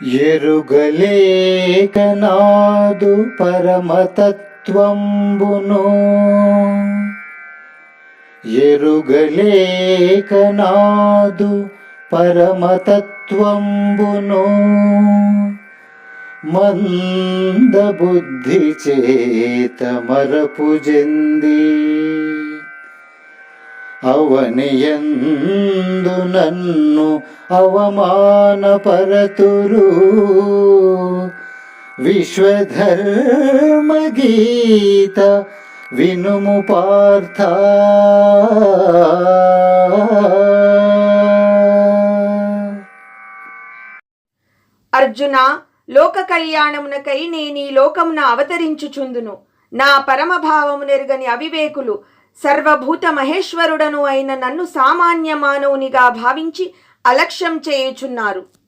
ఎరుగలేకనాదు పరమతత్వంబును ఎరుగలేకనాదు పరమతత్వంబును మందబుద్ధి చేత మరపు చెంది అవనియందు నన్ను అవమానపరతురు విశ్వధర్మ గీత వినుము పార్థ. అర్జున, లోక కళ్యాణమునకై నేనీ లోకమున అవతరించుచుందును. నా పరమభావము నెరుగని అవివేకులు సర్వభూత మహేశ్వరుడను అయిన నన్ను సామాన్య మానవునిగా భావించి అలక్ష్యం చేయుచున్నారు.